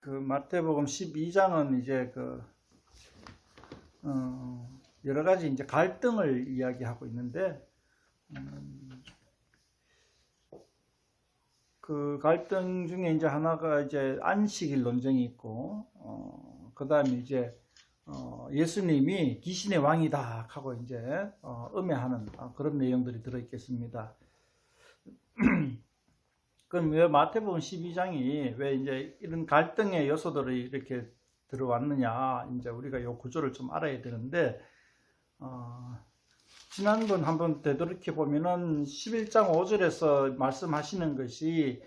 그 마태복음 12장은 이제 여러 가지 이제 갈등을 이야기하고 있는데, 그 갈등 중에 이제 하나가 이제 안식일 논쟁이 있고, 그 다음에 이제 예수님이 귀신의 왕이다 하고 이제 음해하는 그런 내용들이 들어있겠습니다. 그럼 왜 마태복음 12장이 왜 이제 이런 갈등의 요소들이 이렇게 들어왔느냐, 이제 우리가 이 구조를 좀 알아야 되는데, 지난번 한번 되돌이켜 보면은 11장 5절에서 말씀하시는 것이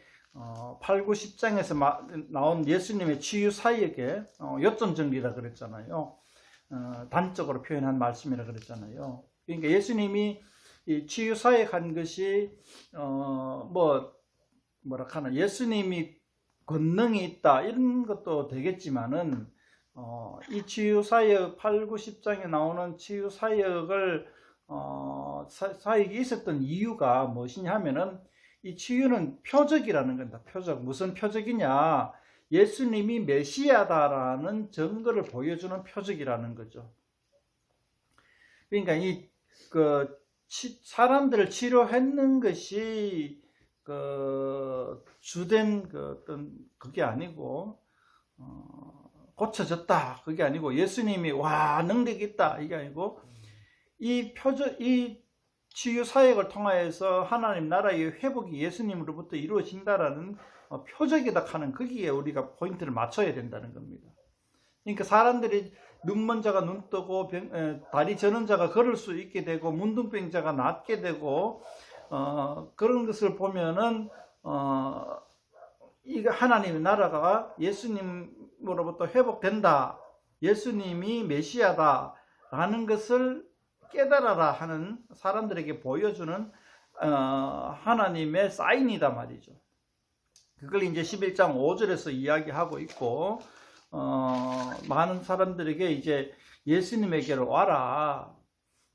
8, 9, 10장에서 나온 예수님의 치유 사역의 요점 정리라 그랬잖아요. 단적으로 표현한 말씀이라 그랬잖아요. 그러니까 예수님이 이 치유 사역한 것이 예수님이 권능이 있다 이런 것도 되겠지만은 이 치유 사역 8, 9, 10장에 나오는 치유 사역을 사역이 있었던 이유가 무엇이냐 하면은 이 치유는 표적이라는 겁니다. 표적. 무슨 표적이냐? 예수님이 메시아다라는 증거를 보여주는 표적이라는 거죠. 그러니까 사람들을 치료했는 것이 주된 그게 아니고, 고쳐졌다 그게 아니고, 예수님이 능력이 있다 이게 아니고, 이 치유 사역을 통하여서 하나님 나라의 회복이 예수님으로부터 이루어진다라는 표적이다 하는 거기에 우리가 포인트를 맞춰야 된다는 겁니다. 그러니까 사람들이 눈먼 자가 눈 뜨고 다리 저는 자가 걸을 수 있게 되고 문둥병자가 낫게 되고 그런 것을 보면은 이 하나님의 나라가 예수님으로부터 회복된다, 예수님이 메시아다 라는 것을 깨달아라 하는 사람들에게 보여주는 하나님의 사인이다 말이죠. 그걸 이제 11장 5절에서 이야기하고 있고, 많은 사람들에게 이제 예수님에게로 와라.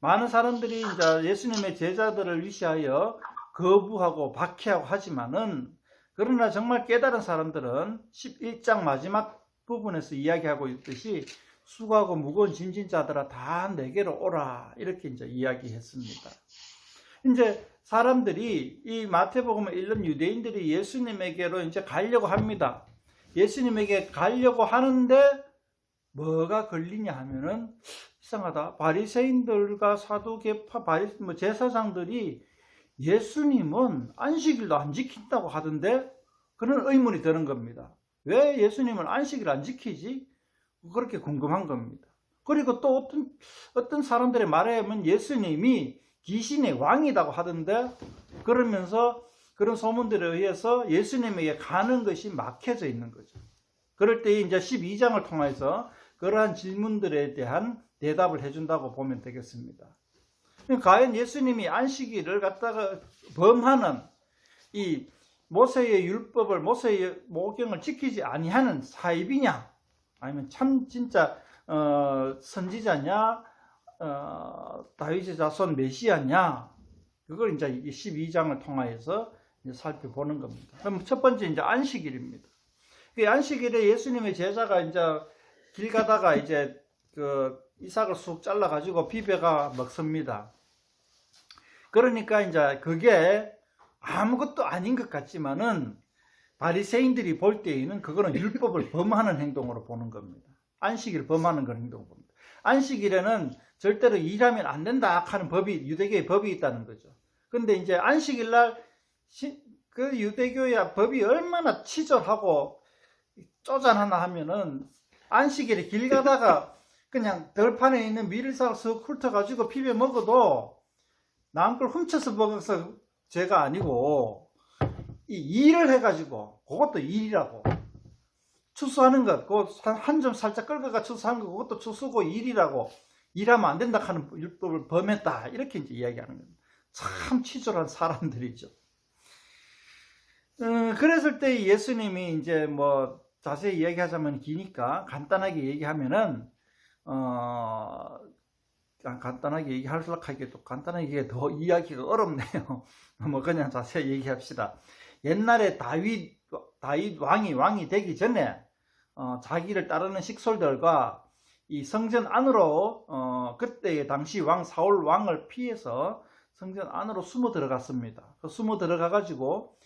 많은 사람들이 이제 예수님의 제자들을 위시하여 거부하고 박해하고 하지만은, 그러나 정말 깨달은 사람들은 11장 마지막 부분에서 이야기하고 있듯이 수고하고 무거운 짐진 자들아 다 내게로 오라 이렇게 이제 이야기했습니다. 이제 사람들이 이 마태복음을 읽는 유대인들이 예수님에게로 이제 가려고 합니다. 예수님에게 가려고 하는데 뭐가 걸리냐 하면은 이상하다. 바리새인들과 사두개파 제사장들이 예수님은 안식일도 안 지킨다고 하던데 그런 의문이 드는 겁니다. 왜 예수님은 안식일 안 지키지? 그렇게 궁금한 겁니다. 그리고 또 어떤 사람들의 말에 하면 예수님이 귀신의 왕이라고 하던데, 그러면서 그런 소문들에 의해서 예수님에게 가는 것이 막혀져 있는 거죠. 그럴 때 이제 12장을 통해서 그러한 질문들에 대한 대답을 해준다고 보면 되겠습니다. 과연 예수님이 안식일을 갖다가 범하는 이 모세의 율법을, 모세의 모경을 지키지 아니하는 사입이냐, 아니면 참 진짜 선지자냐, 다윗의 자손 메시아냐, 그걸 이제 12장을 통하여서 이제 살펴보는 겁니다. 그럼 첫 번째 이제 안식일입니다. 그 안식일에 예수님의 제자가 이제 길 가다가 이제 이삭을 쑥 잘라 가지고 비벼가 먹습니다. 그러니까 이제 그게 아무것도 아닌 것 같지만은 바리새인들이 볼 때에는 그거는 율법을 범하는 행동으로 보는 겁니다. 안식일 범하는 그런 행동을 봅니다. 안식일에는 절대로 일하면 안 된다 하는 유대교의 법이 있다는 거죠. 근데 이제 안식일 날 그 유대교의 법이 얼마나 치졸하고 쪼잔하나 하면은, 안식일에 길 가다가 그냥 들판에 있는 밀을 쑥 훑어가지고 비벼 먹어도 남 걸 훔쳐서 먹어서 죄가 아니고, 이 일을 해가지고, 그것도 일이라고. 추수하는 것, 한 점 살짝 긁어가 추수하는 것, 그것도 추수고 일이라고. 일하면 안 된다 하는 율법을 범했다. 이렇게 이제 이야기하는 겁니다. 참 치졸한 사람들이죠. 그랬을 때 예수님이 이제 자세히 이야기하자면 기니까 간단하게 얘기하면은, 간단하게 얘기하려고 하기에도 간단하게 더 이야기가 어렵네요. 그냥 자세히 얘기합시다. 옛날에 다윗 왕이 되기 전에 자기를 따르는 식솔들과 이 성전 안으로 그때 당시 왕 사울 왕을 피해서 성전 안으로 숨어 들어갔습니다. 숨어 들어가 가지고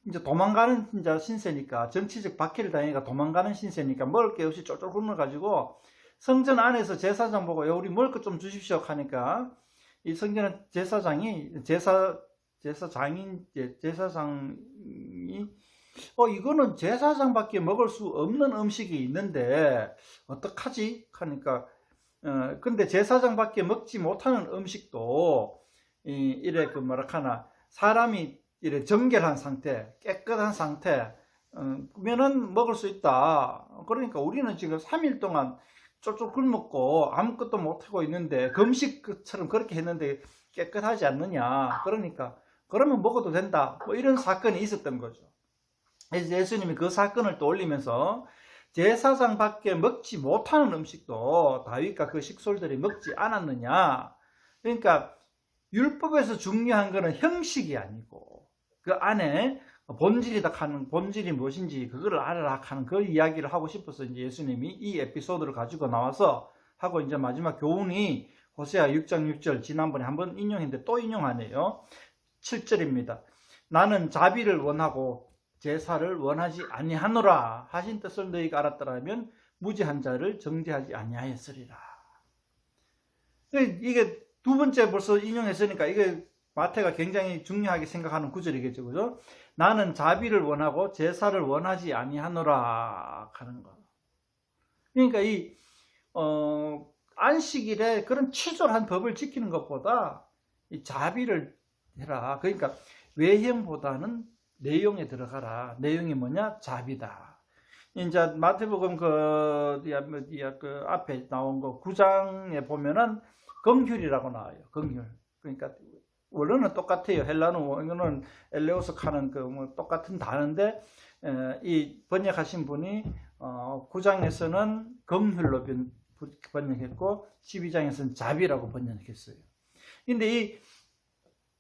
이제 도망가는 진짜 신세니까, 정치적 박해를 당해가 도망가는 신세니까 먹을 게 없이 쫄쫄 굶어 가지고 성전 안에서 제사장 보고 우리 먹을 것 좀 주십시오 하니까 이 성전 제사장이 이거는 제사장밖에 먹을 수 없는 음식이 있는데 어떡하지? 하니까 근데 제사장밖에 먹지 못하는 음식도 이래 사람이 이래 정결한 상태, 깨끗한 상태 면은 먹을 수 있다. 그러니까 우리는 지금 3일 동안 쫄쫄 굶었고 아무것도 못하고 있는데 금식처럼 그렇게 했는데 깨끗하지 않느냐. 그러니까 그러면 먹어도 된다. 뭐 이런 사건이 있었던 거죠. 그래서 예수님이 그 사건을 떠올리면서 제사장밖에 먹지 못하는 음식도 다윗과 그 식솔들이 먹지 않았느냐. 그러니까 율법에서 중요한 것은 형식이 아니고 그 안에 본질이다 하는, 본질이 무엇인지 그거를 알아라 하는 그 이야기를 하고 싶어서 이제 예수님이 이 에피소드를 가지고 나와서 하고, 이제 마지막 교훈이 호세아 6장 6절 지난번에 한번 인용했는데 또 인용하네요. 7절입니다. 나는 자비를 원하고 제사를 원하지 아니하노라 하신 뜻을 너희가 알았더라면 무죄한 자를 정죄하지 아니하였으리라. 이게 두 번째 벌써 인용했으니까 이게 마태가 굉장히 중요하게 생각하는 구절이겠죠, 그죠? 나는 자비를 원하고 제사를 원하지 아니하노라 하는 거. 그러니까 이 안식일에 그런 치졸한 법을 지키는 것보다 이 자비를 해라. 그러니까 외형보다는 내용에 들어가라. 내용이 뭐냐? 자비다. 이제 마태복음 그 앞에 나온 거 9장에 보면은 긍휼이라고 나와요. 긍휼. 그러니까 원어는 똑같아요. 헬라어는 엘레오스 하는 똑같은 단어인데 이 번역하신 분이 9장에서는 긍휼로 번역했고 12장에서는 자비라고 번역했어요. 근데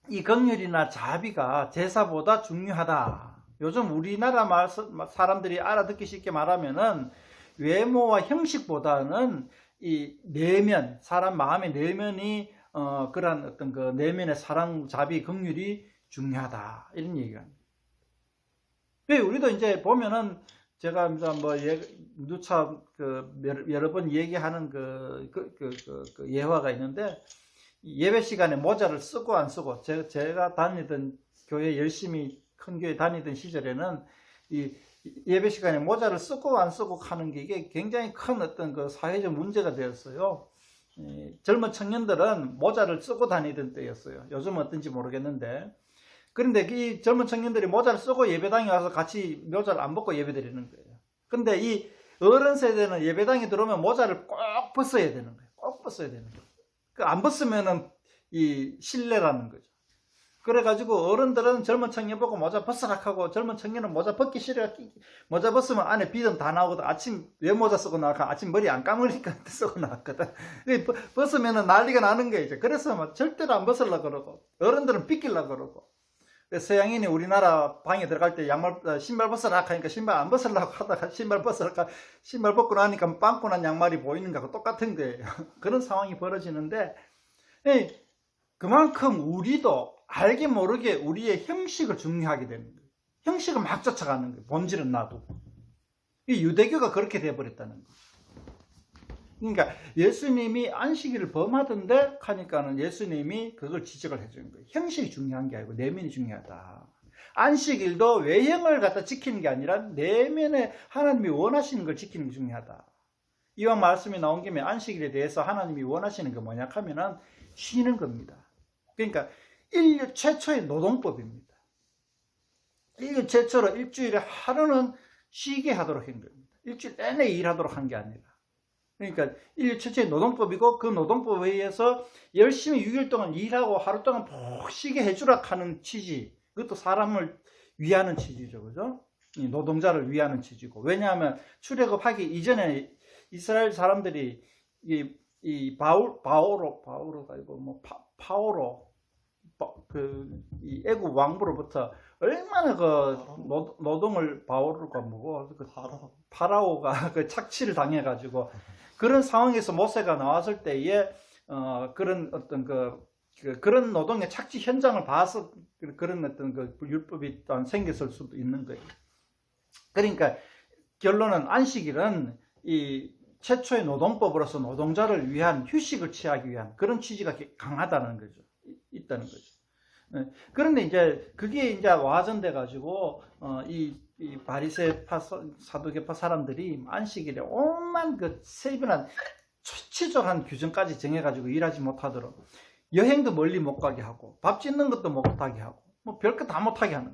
이 긍휼이나 자비가 제사보다 중요하다. 요즘 우리나라 사람들이 알아듣기 쉽게 말하면은 외모와 형식보다는 이 내면, 사람 마음의 내면이 그런 어떤 그 내면의 사랑, 자비, 긍휼이 중요하다. 이런 얘기가. 우리도 이제 보면은 제가 뭐 누차 여러 번 얘기하는 예화가 있는데, 예배 시간에 모자를 쓰고 안 쓰고, 제가 다니던 교회 열심히 큰 교회 다니던 시절에는 이 예배 시간에 모자를 쓰고 안 쓰고 하는 게 이게 굉장히 큰 어떤 그 사회적 문제가 되었어요. 젊은 청년들은 모자를 쓰고 다니던 때였어요. 요즘은 어떤지 모르겠는데. 그런데 이 젊은 청년들이 모자를 쓰고 예배당에 와서 같이 모자를 안 벗고 예배 드리는 거예요. 근데 이 어른 세대는 예배당에 들어오면 모자를 꼭 벗어야 되는 거예요. 꼭 벗어야 되는 거예요. 안 벗으면은 이 실례라는 거죠. 그래가지고 어른들은 젊은 청년 보고 모자 벗으라 하고, 젊은 청년은 모자 벗기 싫어. 모자 벗으면 안에 비듬 다 나오거든. 아침 왜 모자 쓰고 나가? 아침 머리 안 감으니까 쓰고 나왔거든. 벗으면은 난리가 나는 거예요. 그래서 막 절대로 안 벗으려고 그러고, 어른들은 삐끼려고 그러고. 서양인이 우리나라 방에 들어갈 때 신발 벗으라 하니까 신발 안 벗으려고 하다가 신발 벗으라, 신발 벗고 나니까 빵꾸 난 양말이 보이는 거하고 똑같은 거예요. 그런 상황이 벌어지는데, 그만큼 우리도 알게 모르게 우리의 형식을 중요하게 되는 거예요. 형식을 막 쫓아가는 거예요. 본질은 놔두고. 유대교가 그렇게 돼버렸다는 거예요. 그러니까 예수님이 안식일을 범하던데 하니까는 예수님이 그걸 지적을 해주는 거예요. 형식이 중요한 게 아니고 내면이 중요하다. 안식일도 외형을 갖다 지키는 게 아니라 내면에 하나님이 원하시는 걸 지키는 게 중요하다. 이왕 말씀이 나온 김에 안식일에 대해서 하나님이 원하시는 게 뭐냐 하면은 쉬는 겁니다. 그러니까 인류 최초의 노동법입니다. 인류 최초로 일주일에 하루는 쉬게 하도록 한 겁니다. 일주일 내내 일하도록 한 게 아니라. 그러니까 인류 최초의 노동법이고, 그 노동법에 의해서 열심히 6일 동안 일하고 하루 동안 푹 쉬게 해주라 하는 취지. 그것도 사람을 위하는 취지죠. 그죠? 이 노동자를 위하는 취지고. 왜냐하면 출애굽하기 이전에 이스라엘 사람들이 이 바오로가 아니고 이 애굽 왕부로부터 얼마나 그 노동을 바오르가 뭐고 그 파라오가 그 착취를 당해가지고 그런 상황에서 모세가 나왔을 때에 그런 어떤 그런 노동의 착취 현장을 봐서 그런 어떤 그 율법이 또한 생겼을 수도 있는 거예요. 그러니까 결론은 안식일은 이 최초의 노동법으로서 노동자를 위한 휴식을 취하기 위한 그런 취지가 강하다는 거죠. 있다는 거죠. 그런데 이제 그게 이제 와전돼 가지고 이 바리새파 사두개파 사람들이 안식일에 온만 그 세분한 치졸한 규정까지 정해가지고 일하지 못하도록 여행도 멀리 못 가게 하고 밥 짓는 것도 못하게 하고 뭐 별거 다 못하게 하는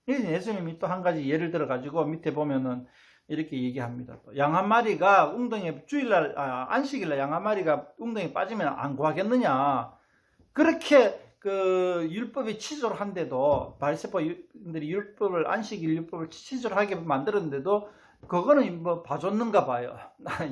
거예요. 예수님이 또 한 가지 예를 들어 가지고 밑에 보면은 이렇게 얘기합니다. 양 한 마리가 웅덩이에 주일날 안식일날 양 한 마리가 웅덩이에 빠지면 안 구하겠느냐. 그렇게 그 율법이 치졸한데도 바리새파들이 율법을 안식일 율법을 치졸하게 만들었는데도 그거는 뭐 봐줬는가 봐요.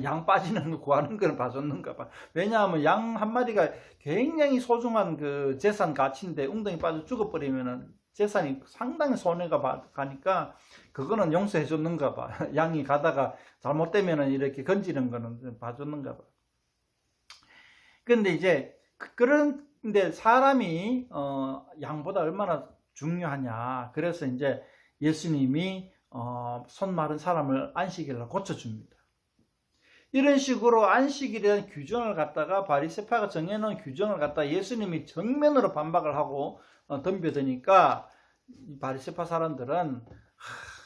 양 빠지는 거 구하는 거는 봐줬는가 봐. 왜냐하면 양 한 마리가 굉장히 소중한 그 재산 가치인데 웅덩이 빠져 죽어버리면은 재산이 상당히 손해가 가니까 그거는 용서해 줬는가 봐. 양이 가다가 잘못되면은 이렇게 건지는 거는 봐줬는가 봐. 근데 이제 그런데 사람이 양보다 얼마나 중요하냐. 그래서 이제 예수님이 손 마른 사람을 안식일날 고쳐줍니다. 이런 식으로 안식일이라는 규정을 갖다가 바리새파가 정해놓은 규정을 갖다가 예수님이 정면으로 반박을 하고 덤벼드니까 바리새파 사람들은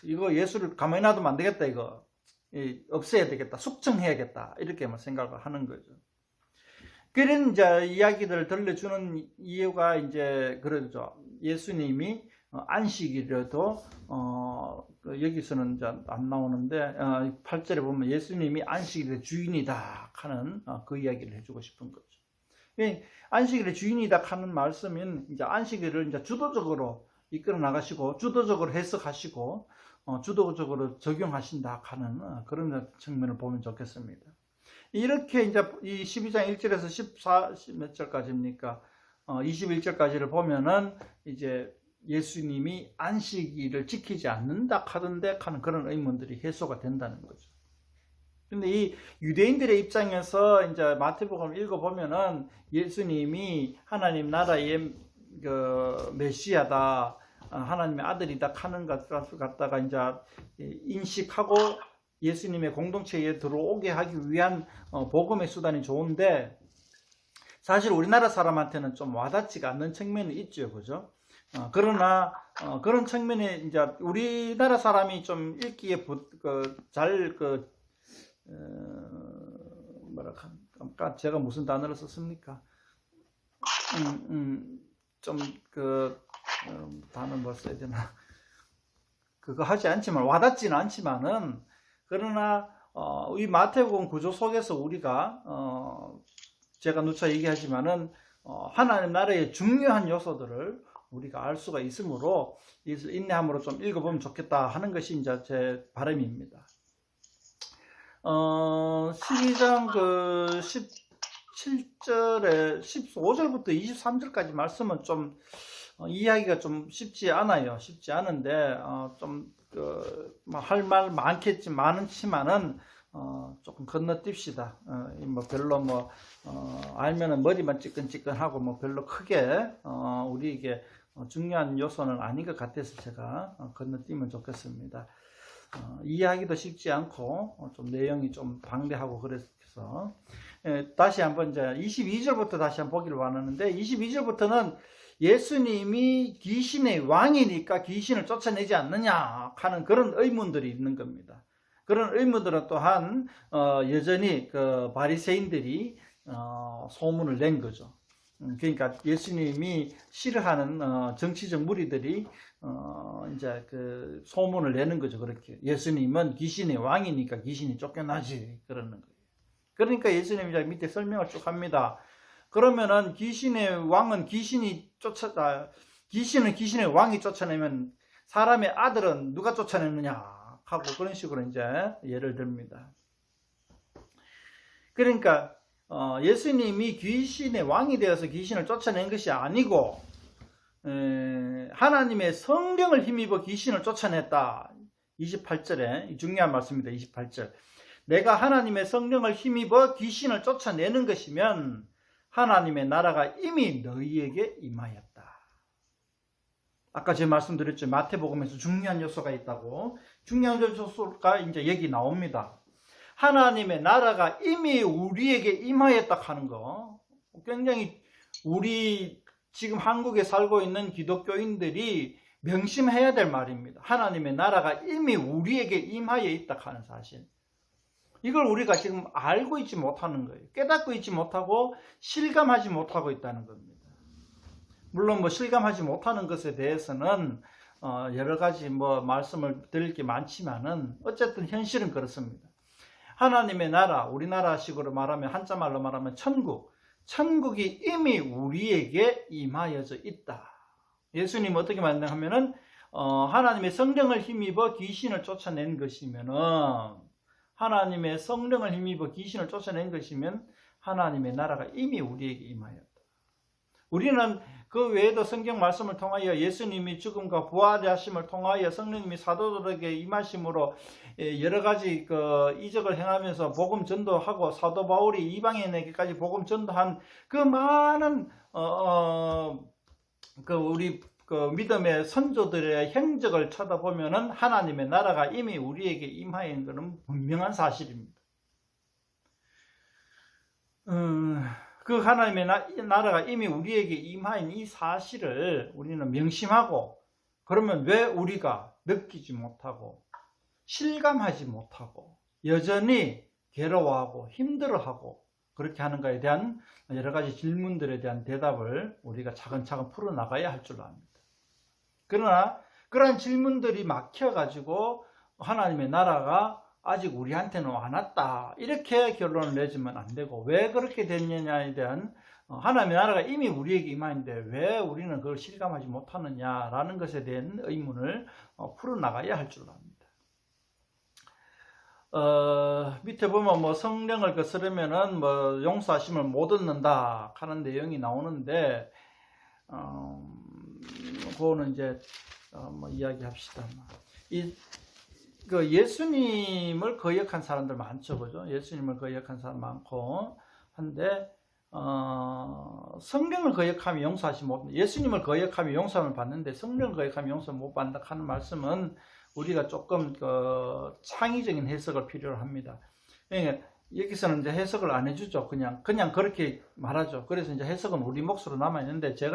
이거 예수를 가만히 놔두면 안 되겠다, 이거 없애야 되겠다, 숙청해야겠다 이렇게만 생각을 하는 거죠. 그런 이제 이야기들을 들려주는 이유가 이제 그러죠. 예수님이 안식일에도 여기서는 이제 안 나오는데 8절에 보면 예수님이 안식일의 주인이다 하는 그 이야기를 해주고 싶은 거죠. 안식일의 주인이다 하는 말씀은 이제 안식일을 이제 주도적으로 이끌어 나가시고 주도적으로 해석하시고 주도적으로 적용하신다 하는 그런 측면을 보면 좋겠습니다. 이렇게 이제 이 12장 1절에서 14 몇 절까지입니까? 21절까지를 보면은 이제 예수님이 안식일을 지키지 않는다 하던데 하는 그런 의문들이 해소가 된다는 거죠. 근데 이 유대인들의 입장에서 이제 마태복음 읽어보면은 예수님이 하나님 나라의 그 메시아다, 하나님의 아들이다 하는 것을 갖다가 이제 인식하고 예수님의 공동체에 들어오게 하기 위한 복음의 수단이 좋은데 사실 우리나라 사람한테는 좀 와닿지가 않는 측면이 있죠, 그죠? 그러나 그런 측면에 이제 우리나라 사람이 좀 읽기에 뭐랄까 제가 무슨 단어를 썼습니까? 단어 뭐 써야 되나? 그거 하지 않지만 와닿지는 않지만은 그러나 이 마태복음 구조 속에서 우리가 제가 누차 얘기하지만은 하나님 나라의 중요한 요소들을 우리가 알 수가 있으므로 인내함으로 좀 읽어보면 좋겠다 하는 것이 이제 제 바람입니다. 12장 17절에 15절부터 23절까지 말씀은 좀 이해하기가 좀 쉽지 않아요. 쉽지 않은데 할 말 많지만은 조금 건너뜁시다. 뭐 별로 알면은 머리만 찌끈찌끈하고 뭐 별로 크게 우리에게 중요한 요소는 아닌 것 같아서 제가 건너뛰면 좋겠습니다. 이해하기도 쉽지 않고 좀 내용이 좀 방대하고 그래서 다시 한번 이제 22절부터 다시 한번 보기를 원하는데 22절부터는 예수님이 귀신의 왕이니까 귀신을 쫓아내지 않느냐 하는 그런 의문들이 있는 겁니다. 그런 의문들은 또한 여전히 그 바리새인들이 소문을 낸 거죠. 그러니까 예수님이 싫어하는 정치적 무리들이 이제 그 소문을 내는 거죠. 그렇게 예수님은 귀신의 왕이니까 귀신이 쫓겨나지 그러는 거예요. 그러니까 예수님이 밑에 설명을 쭉 합니다. 그러면은 귀신의 왕은 귀신은 귀신의 왕이 쫓아내면 사람의 아들은 누가 쫓아내느냐 하고 그런 식으로 이제 예를 듭니다. 그러니까 예수님이 귀신의 왕이 되어서 귀신을 쫓아낸 것이 아니고 하나님의 성령을 힘입어 귀신을 쫓아냈다. 28절에 이 중요한 말씀입니다. 28절. 내가 하나님의 성령을 힘입어 귀신을 쫓아내는 것이면 하나님의 나라가 이미 너희에게 임하였다. 아까 제가 말씀드렸죠. 마태복음에서 중요한 요소가 있다고. 중요한 요소가 이제 여기 나옵니다. 하나님의 나라가 이미 우리에게 임하였다 하는 거. 굉장히 우리 지금 한국에 살고 있는 기독교인들이 명심해야 될 말입니다. 하나님의 나라가 이미 우리에게 임하여 있다 하는 사실. 이걸 우리가 지금 알고 있지 못하는 거예요. 깨닫고 있지 못하고 실감하지 못하고 있다는 겁니다. 물론 뭐 실감하지 못하는 것에 대해서는 여러 가지 뭐 말씀을 드릴 게 많지만은 어쨌든 현실은 그렇습니다. 하나님의 나라, 우리나라식으로 말하면 한자말로 말하면 천국이 이미 우리에게 임하여져 있다. 예수님 어떻게 말하냐면은 하나님의 성령을 힘입어 귀신을 쫓아낸 것이면은 하나님의 성령을 힘입어 귀신을 쫓아낸 것이면 하나님의 나라가 이미 우리에게 임하였다. 우리는 그 외에도 성경 말씀을 통하여 예수님이 죽음과 부활하심을 통하여 성령님이 사도들에게 임하심으로 여러 가지 그 이적을 행하면서 복음 전도하고 사도 바울이 이방인에게까지 복음 전도한 그 많은 우리 그 믿음의 선조들의 행적을 쳐다보면은 하나님의 나라가 이미 우리에게 임하여 있는 것은 분명한 사실입니다. 그 하나님의 나라가 이미 우리에게 임하인 이 사실을 우리는 명심하고, 그러면 왜 우리가 느끼지 못하고 실감하지 못하고 여전히 괴로워하고 힘들어하고 그렇게 하는가에 대한 여러 가지 질문들에 대한 대답을 우리가 차근차근 풀어나가야 할 줄 압니다. 그러나 그러한 질문들이 막혀가지고 하나님의 나라가 아직 우리한테는 안 왔다, 이렇게 결론을 내주면 안 되고, 왜 그렇게 됐느냐에 대한 하나님의 나라가 이미 우리에게 임하는데 왜 우리는 그걸 실감하지 못하느냐라는 것에 대한 의문을 풀어나가야 할 줄 압니다. 밑에 보면 뭐 성령을 거스르면은 뭐 용서하심을 못 얻는다 하는 내용이 나오는데, 그거는 이제 뭐 이야기합시다. 그 예수님을 거역한 사람들 많죠, 그죠? 예수님을 거역한 사람 많고 한데, 성령을 거역하면 용서하시 못, 예수님을 거역하면 용서를 받는데 성령을 거역하면 용서 못 받는다 하는 말씀은 우리가 조금 창의적인 해석을 필요로 합니다. 그러니까 여기서는 이제 해석을 안 해주죠. 그냥 그렇게 말하죠. 그래서 이제 해석은 우리 몫으로 남아 있는데, 제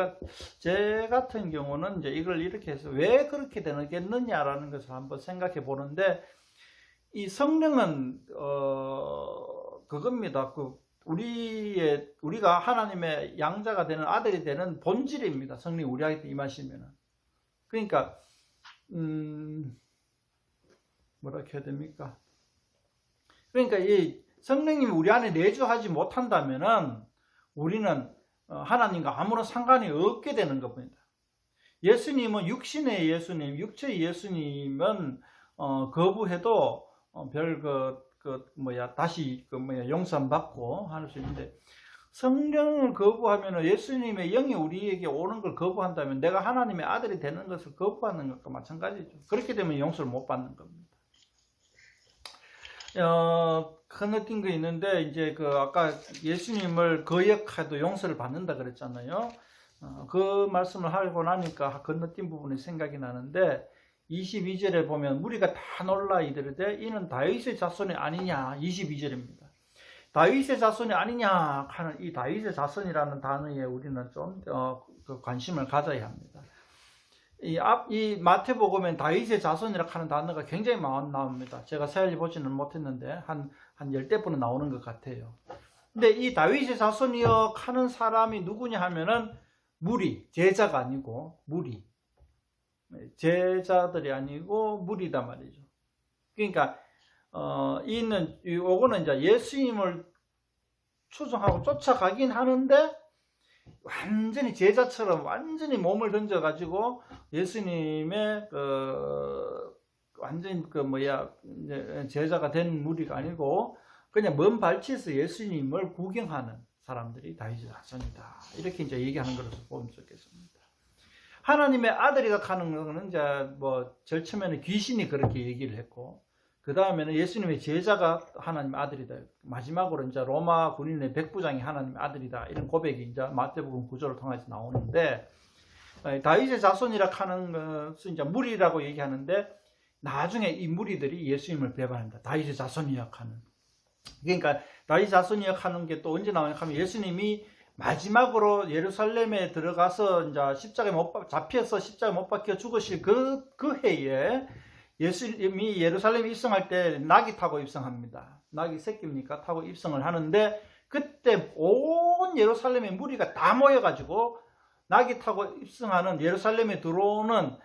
같은 경우는 이제 이걸 이렇게 해서 왜 그렇게 되겠느냐라는 것을 한번 생각해 보는데, 이 성령은 그겁니다. 우리가 하나님의 양자가 되는 아들이 되는 본질입니다. 성령이 우리한테 임하시면은. 그러니까 뭐라 해야 됩니까? 그러니까 이 성령님이 우리 안에 내주하지 못한다면은 우리는 하나님과 아무런 상관이 없게 되는 겁니다. 예수님은 육신의 예수님, 육체의 예수님은 거부해도 다시 용서 받고 할 수 있는데, 성령을 거부하면 예수님의 영이 우리에게 오는 걸 거부한다면 내가 하나님의 아들이 되는 것을 거부하는 것과 마찬가지죠. 그렇게 되면 용서를 못 받는 겁니다. 건너뛴 거 있는데, 이제 아까 예수님을 거역해도 용서를 받는다 그랬잖아요. 그 말씀을 하고 나니까 건너뛴 부분이 생각이 나는데, 22절에 보면 무리가 다 놀라 이르되 이는 다윗의 자손이 아니냐, 22절입니다. 다윗의 자손이 아니냐 하는 이 다윗의 자손이라는 단어에 우리는 좀 관심을 가져야 합니다. 이 마태복음엔 다윗의 자손이라고 하는 단어가 굉장히 많이 나옵니다. 제가 세알리 보지는 못했는데 한 10대분은 나오는 것 같아요. 근데 이 다윗의 자손이여 하는 사람이 누구냐 하면은 제자가 아니고 제자들이 아니고 무리다 말이죠. 그러니까 요거는 이제 예수님을 추종하고 쫓아가긴 하는데, 완전히 제자처럼 완전히 몸을 던져가지고 예수님의 완전히 제자가 된 무리가 아니고 그냥 먼 발치에서 예수님을 구경하는 사람들이 다윗의 자손이다, 이렇게 이제 얘기하는 것으로 보면 좋겠습니다. 하나님의 아들이다 하는 거는 이제 뭐 제일 처음에는 귀신이 그렇게 얘기를 했고, 그 다음에는 예수님의 제자가 하나님의 아들이다. 마지막으로 이제 로마 군인의 백부장이 하나님의 아들이다. 이런 고백이 이제 마태복음 구조를 통해서 나오는데, 다윗의 자손이라 하는 것은 이제 무리라고 얘기하는데, 나중에 이 무리들이 예수님을 배반한다. 다윗의 자손이라 하는. 그러니까 다윗 자손이라 하는 게 또 언제 나오냐 하면, 예수님이 마지막으로 예루살렘에 들어가서 이제 잡혀서 십자가에 못 박혀 죽으실 그 해에 예수님이 예루살렘에 입성할 때 나귀 타고 입성합니다. 나귀 새끼입니까? 타고 입성을 하는데, 그때 온 예루살렘의 무리가 다 모여가지고 나귀 타고 입성하는, 예루살렘에 들어오는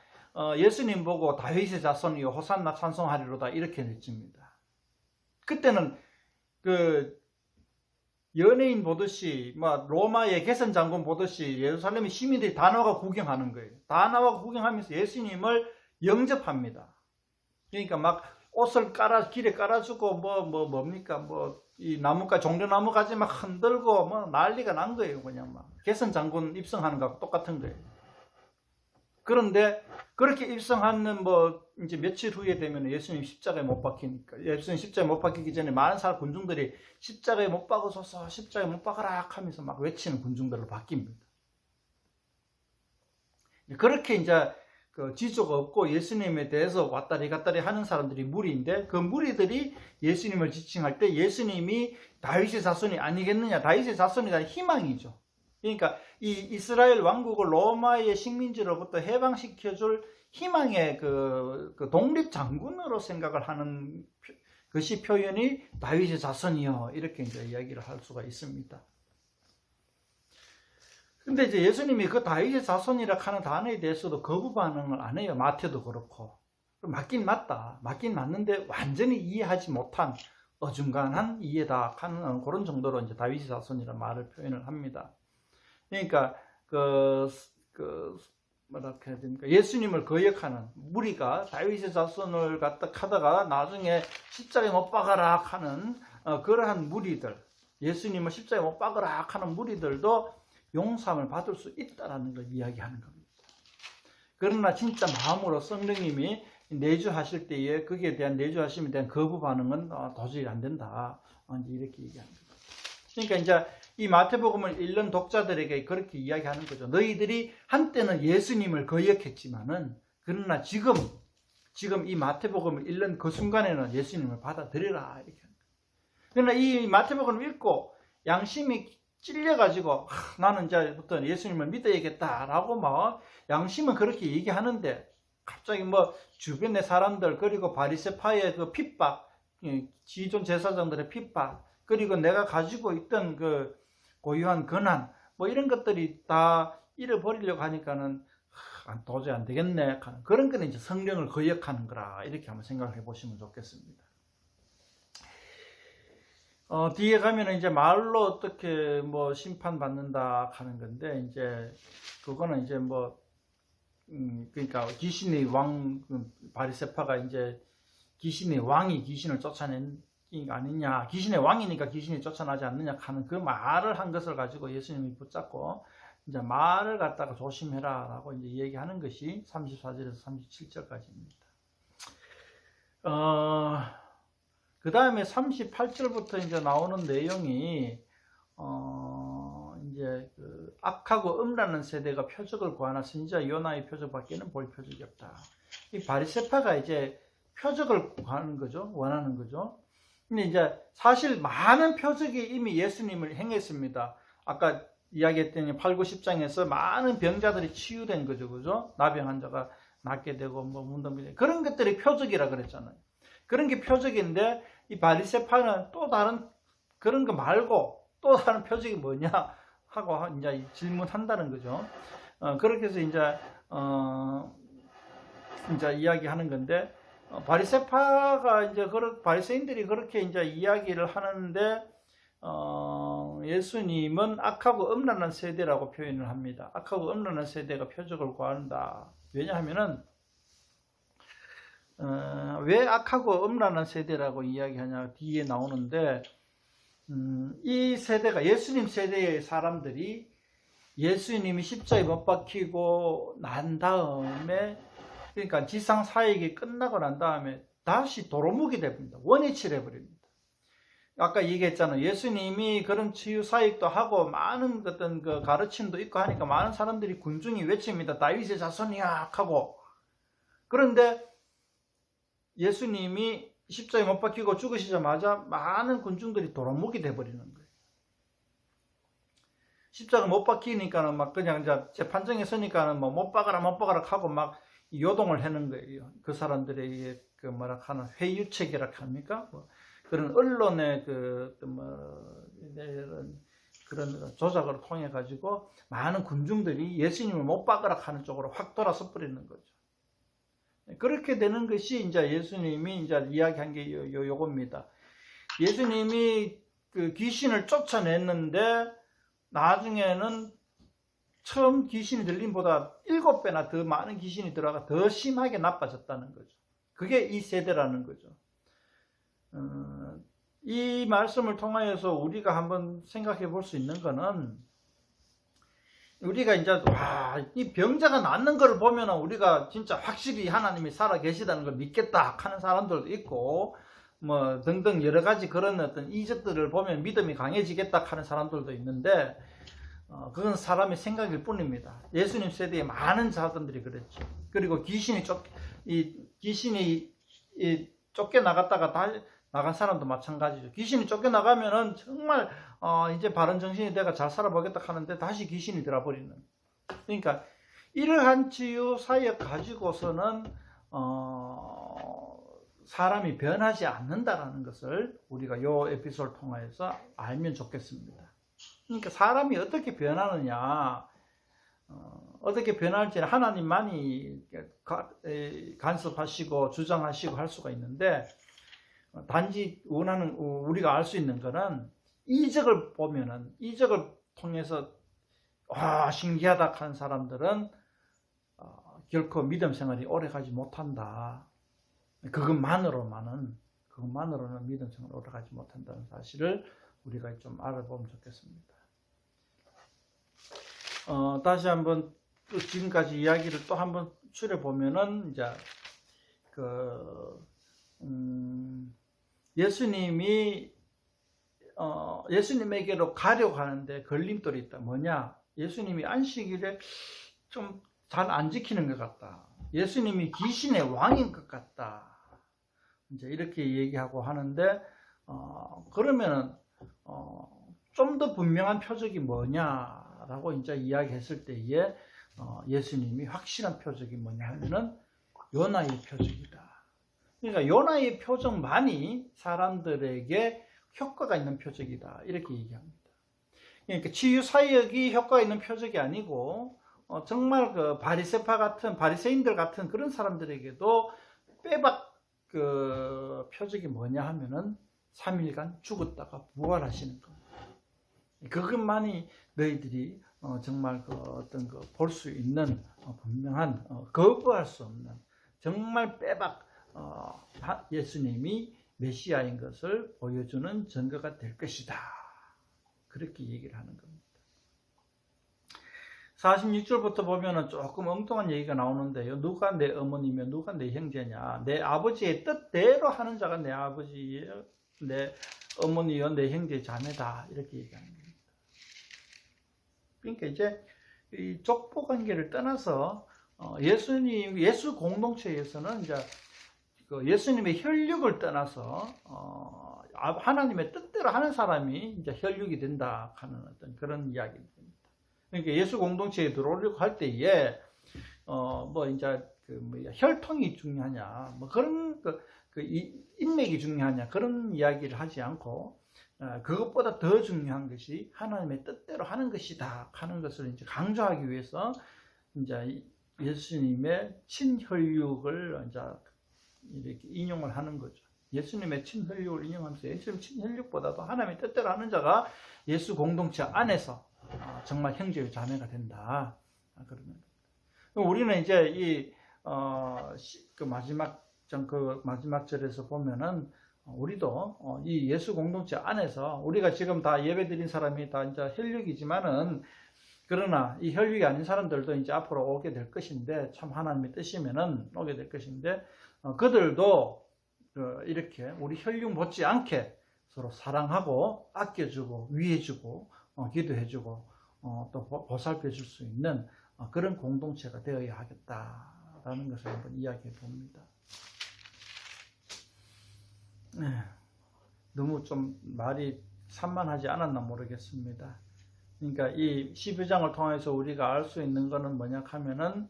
예수님 보고 다윗의 자손이요 호산나 찬송하리로다 이렇게 외칩니다. 그때는 그 연예인 보듯이, 막 로마의 개선 장군 보듯이 예루살렘의 시민들이 다 나와 구경하는 거예요. 다 나와 구경하면서 예수님을 영접합니다. 그러니까 막 옷을 길에 깔아주고 뭡니까 이 나무가 종려나무 가지 막 흔들고 뭐 난리가 난 거예요. 그냥 막 개선 장군 입성하는 거하고 똑같은 거예요. 그런데 그렇게 입성하는 이제 며칠 후에 되면 예수님 십자가에 못 박히니까, 예수님 십자가에 못 박히기 전에 많은 사람 군중들이 십자가에 못 박으소서, 십자가에 못 박아라 하면서 막 외치는 군중들로 바뀝니다. 그렇게 이제 그 지조가 없고 예수님에 대해서 왔다리 갔다리 하는 사람들이 무리인데, 그 무리들이 예수님을 지칭할 때 예수님이 다윗의 자손이 아니겠느냐, 다윗의 자손이란 희망이죠. 그러니까 이 이스라엘 왕국을 로마의 식민지로부터 해방시켜줄 희망의 그 독립 장군으로 생각을 하는 것이 표현이 다윗의 자손이요 이렇게 이제 이야기를 할 수가 있습니다. 근데 이제 예수님이 그 다윗의 자손이라 하는 단어에 대해서도 거부 반응을 안 해요. 마태도 그렇고. 맞긴 맞다. 맞긴 맞는데 완전히 이해하지 못한 어중간한 이해다 하는 그런 정도로 이제 다윗의 자손이라는 말을 표현을 합니다. 그러니까 뭐랄까 해야 됩니까? 예수님을 거역하는 무리가 다윗의 자손을 갖다 하다가 나중에 십자가에 못 박아라 하는 그러한 무리들, 예수님을 십자가에 못 박아라 하는 무리들도 용서함을 받을 수 있다라는 걸 이야기하는 겁니다. 그러나 진짜 마음으로 성령님이 내주하실 때에 거기에 대한 내주하심에 대한 거부 반응은 도저히 안 된다. 이렇게 얘기하는 겁니다. 그러니까 이제 이 마태복음을 읽는 독자들에게 그렇게 이야기하는 거죠. 너희들이 한때는 예수님을 거역했지만은, 그러나 지금 이 마태복음을 읽는 그 순간에는 예수님을 받아들여라 이렇게 하는 거예요. 그러나 이 마태복음을 읽고 양심이 찔려가지고 나는 이제부터 예수님을 믿어야겠다라고 막 양심은 그렇게 얘기하는데, 갑자기 주변의 사람들, 그리고 바리새파의 그 핍박, 지존 제사장들의 핍박, 그리고 내가 가지고 있던 그 고유한 권한, 이런 것들이 다 잃어버리려고 하니까는 도저히 안 되겠네. 그런 거는 이제 성령을 거역하는 거라. 이렇게 한번 생각해 보시면 좋겠습니다. 뒤에 가면은 이제 말로 어떻게 심판받는다 하는 건데, 이제 그거는 이제 그러니까 귀신의 왕, 바리새파가 이제 귀신의 왕이 귀신을 쫓아낸 아니냐, 귀신의 왕이니까 귀신이 쫓아나지 않느냐 하는 그 말을 한 것을 가지고 예수님이 붙잡고 이제 말을 갖다가 조심해라 라고 이제 얘기하는 것이 34절에서 37절까지입니다. 그 다음에 38절부터 이제 나오는 내용이 이제 그 악하고 음란한 세대가 표적을 구하나 선지자 요나의 표적밖에는 볼 표적이 없다. 이 바리새파가 이제 표적을 구하는 거죠, 원하는 거죠. 근데 이제 사실 많은 표적이 이미 예수님을 행했습니다. 아까 이야기했더니 8, 9, 10장에서 많은 병자들이 치유된 거죠, 그죠? 나병 환자가 낫게 되고 문둥병, 그런 것들이 표적이라 그랬잖아요. 그런 게 표적인데 이 바리새파는 또 다른 그런 거 말고 또 다른 표적이 뭐냐 하고 이제 질문한다는 거죠. 그렇게 해서 이제 이야기하는 건데, 바리새파가 이제 바리새인들이 그렇게 이제 이야기를 하는데, 예수님은 악하고 음란한 세대라고 표현을 합니다. 악하고 음란한 세대가 표적을 구한다. 왜냐하면은 왜 악하고 음란한 세대라고 이야기하냐 뒤에 나오는데, 이 세대가 예수님 세대의 사람들이 예수님이 십자가에 못 박히고 난 다음에, 그러니까 지상 사역이 끝나고 난 다음에 다시 도루묵이 됩니다. 원위치를 해버립니다. 아까 얘기했잖아요. 예수님이 그런 치유 사역도 하고 많은 어떤 그 가르침도 있고 하니까 많은 사람들이 군중이 외칩니다. 다윗의 자손이야 하고. 그런데 예수님이 십자가에 못 박히고 죽으시자마자 많은 군중들이 도루묵이 돼버리는 거예요. 십자가 못 박히니까는 막 그냥 이제 재판정에 서니까는 뭐 못 박아라 못 박아라 하고 막 요동을 하는 거예요. 그 사람들의 그 뭐라 하는 회유책이라 합니까? 뭐 그런 언론의 그런 조작을 통해 가지고 많은 군중들이 예수님을 못 박아라 하는 쪽으로 확 돌아서 버리는 거죠. 그렇게 되는 것이 이제 예수님이 이제 이야기한 게 요겁니다. 예수님이 그 귀신을 쫓아냈는데 나중에는 처음 귀신이 들림보다 7배나 더 많은 귀신이 들어가 더 심하게 나빠졌다는 거죠. 그게 이 세대라는 거죠. 이 말씀을 통하여서 우리가 한번 생각해 볼 수 있는 거는, 우리가 이제 이 병자가 낫는 걸 보면 우리가 진짜 확실히 하나님이 살아 계시다는 걸 믿겠다 하는 사람들도 있고, 뭐 등등 여러 가지 그런 어떤 이적들을 보면 믿음이 강해지겠다 하는 사람들도 있는데, 그건 사람의 생각일 뿐입니다. 예수님 세대에 많은 사람들이 그랬죠. 그리고 귀신이 쫓겨 나갔다가 다 나간 사람도 마찬가지죠. 귀신이 쫓겨 나가면은 정말 이제 바른 정신이 내가 잘 살아보겠다 하는데 다시 귀신이 들어버리는. 그러니까 이러한 치유 사역 가지고서는 사람이 변하지 않는다라는 것을 우리가 이 에피소드를 통해서 알면 좋겠습니다. 그러니까 사람이 어떻게 변하느냐, 어떻게 변할지는 하나님만이 간섭하시고 주장하시고 할 수가 있는데, 단지 우리가 알 수 있는 것은 이적을 보면은, 이적을 통해서 신기하다 하는 사람들은 결코 믿음 생활이 오래 가지 못한다. 그것만으로는 믿음 생활이 오래 가지 못한다는 사실을 우리가 좀 알아보면 좋겠습니다. 다시 한번 또 지금까지 이야기를 또 한번 추려 보면은 이제 예수님에게로 가려고 하는데 걸림돌이 있다. 뭐냐? 예수님이 안식일에 좀 잘 안 지키는 것 같다. 예수님이 귀신의 왕인 것 같다. 이제 이렇게 얘기하고 하는데, 그러면은 좀 더 분명한 표적이 뭐냐라고 이제 이야기했을 때에 예수님이 확실한 표적이 뭐냐 하면은 요나의 표적이다. 그러니까 요나의 표적만이 사람들에게 효과가 있는 표적이다. 이렇게 얘기합니다. 그러니까 치유 사역이 효과가 있는 표적이 아니고 정말 그 바리새인들 같은 그런 사람들에게도 빼박 그 표적이 뭐냐 하면은 3일간 죽었다가 부활하시는 겁니다. 그것만이 너희들이 정말 그 어떤 그 볼 수 있는 분명한 거부할 수 없는 정말 빼박 예수님이 메시아인 것을 보여주는 증거가 될 것이다. 그렇게 얘기를 하는 겁니다. 46절부터 보면은 조금 엉뚱한 얘기가 나오는데요. 누가 내 어머니며 누가 내 형제냐? 내 아버지의 뜻대로 하는 자가 내 아버지예요, 내 어머니요, 내 형제 자매다. 이렇게 얘기하는 겁니다. 그러니까 이제 이 족보 관계를 떠나서 예수 공동체에서는 이제 그 예수님의 혈육을 떠나서 하나님의 뜻대로 하는 사람이 이제 혈육이 된다 하는 어떤 그런 이야기입니다. 그러니까 예수 공동체에 들어오려고 할 때에 뭐 이제 혈통이 중요하냐, 뭐 그런 인맥이 중요하냐 그런 이야기를 하지 않고 그것보다 더 중요한 것이 하나님의 뜻대로 하는 것이다 하는 것을 이제 강조하기 위해서 이제 예수님의 친혈육을 이제 이렇게 인용을 하는 거죠. 예수님의 친혈육을 인용하면서 예수님 친혈육보다도 하나님의 뜻대로 하는 자가 예수 공동체 안에서 정말 형제의 자매가 된다. 그러면 우리는 이제 이 마지막 절에서 보면은 우리도 이 예수 공동체 안에서 우리가 지금 다 예배드린 사람이 다 이제 혈육이지만은 그러나 이 혈육이 아닌 사람들도 이제 앞으로 오게 될 것인데, 참 하나님의 뜻이면은 오게 될 것인데, 그들도 이렇게 우리 혈육 못지 않게 서로 사랑하고 아껴주고 위해주고 기도해주고 또 보살펴줄 수 있는 그런 공동체가 되어야 하겠다라는 것을 한번 이야기해 봅니다. 너무 좀 말이 산만하지 않았나 모르겠습니다. 그러니까 이 12장을 통해서 우리가 알 수 있는 것은 뭐냐 하면은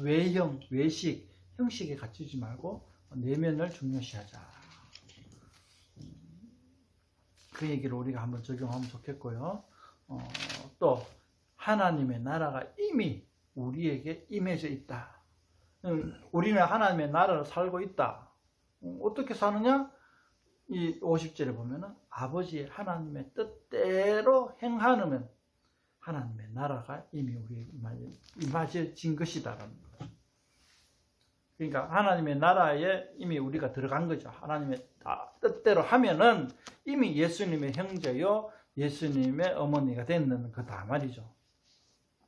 외형, 외식, 형식에 갇히지 말고 내면을 중요시하자. 그 얘기를 우리가 한번 적용하면 좋겠고요. 또 하나님의 나라가 이미 우리에게 임해져 있다. 우리는 하나님의 나라를 살고 있다. 어떻게 사느냐? 이 50절에 보면은 아버지 하나님의 뜻대로 행하면 하나님의 나라가 이미 우리에게 임해진 것이다라는 거죠. 그러니까 하나님의 나라에 이미 우리가 들어간 거죠. 하나님의 뜻대로 하면은 이미 예수님의 형제요, 예수님의 어머니가 되는 거다 말이죠.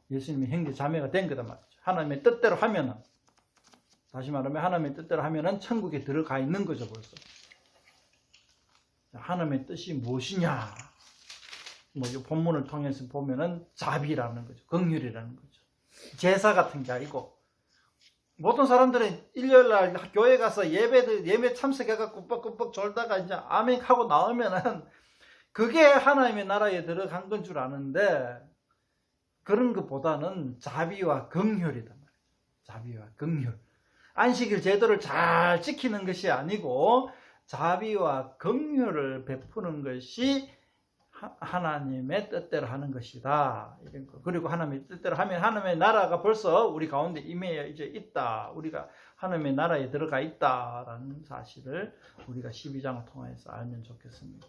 예수님의 형제 자매가 된 거다 말이죠. 하나님의 뜻대로 하면은, 다시 말하면 하나님의 뜻대로 하면은 천국에 들어가 있는 거죠, 벌써. 하나님의 뜻이 무엇이냐? 이 본문을 통해서 보면은 자비라는 거죠. 긍휼이라는 거죠. 제사 같은 게 아니고, 모든 사람들은 일요일날 교회 가서 예배 참석해갖고 꾸벅꾸벅 졸다가 이제 아멘 하고 나오면은 그게 하나님의 나라에 들어간 건 줄 아는데, 그런 것보다는 자비와 긍휼이단 말이에요. 자비와 긍휼. 안식일 제도를 잘 지키는 것이 아니고 자비와 긍휼을 베푸는 것이 하나님의 뜻대로 하는 것이다. 이런 거. 그리고 하나님의 뜻대로 하면 하나님의 나라가 벌써 우리 가운데 임해져 있다. 우리가 하나님의 나라에 들어가 있다라는 사실을 우리가 12장을 통해서 알면 좋겠습니다.